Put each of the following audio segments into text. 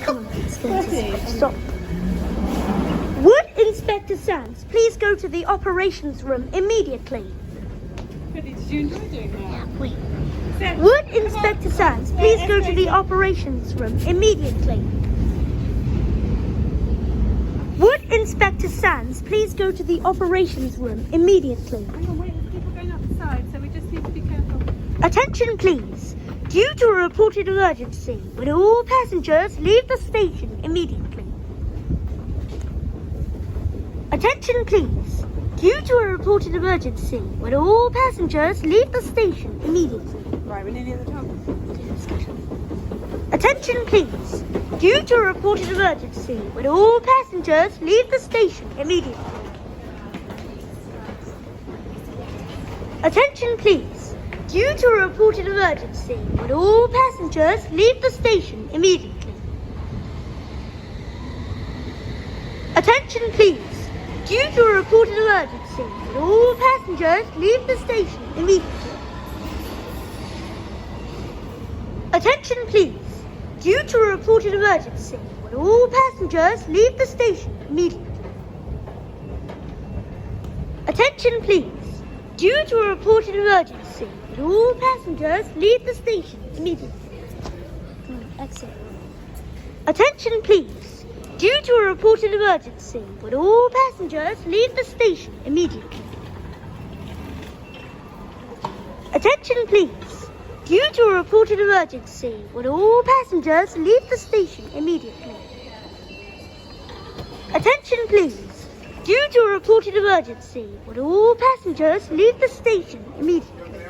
Come on, let's go to stop. Would Inspector Sands please go to the operations room immediately? Did you enjoy doing that? Yeah, wait. Would Inspector Sands please go to the operations room immediately? Would Inspector Sands please go to the operations room immediately? Hang on, wait, there's people going outside, so we just need to be careful. Attention please. Due to a reported emergency, would all passengers leave the station immediately? Attention please. Due to a reported emergency, would all passengers leave the station immediately? Right, we're nearly at the top. Attention please. Due to a reported emergency, would all passengers leave the station immediately? Attention please. Due to a reported emergency, would all passengers leave the station immediately? Attention please. Due to a reported emergency, would all passengers leave the station immediately? Attention please. Due to a reported emergency, would all passengers leave the station immediately? Attention please. Due to a reported emergency, would all passengers leave the station immediately? Come on, exit. Attention please. Due to a reported emergency, would all passengers leave the station immediately? Attention please. Due to a reported emergency, would all passengers leave the station immediately? Attention please. Due to a reported emergency, would all passengers leave the station immediately?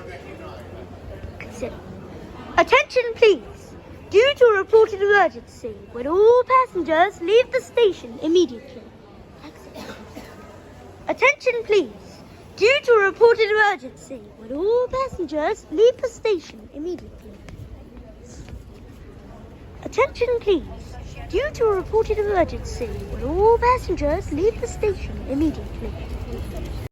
Consider. Attention please. Due to a reported emergency, would all passengers leave the station immediately? Exit. Attention please. Due to a reported emergency, would all passengers leave the station immediately? Attention please. Due to a reported emergency, would all passengers leave the station immediately?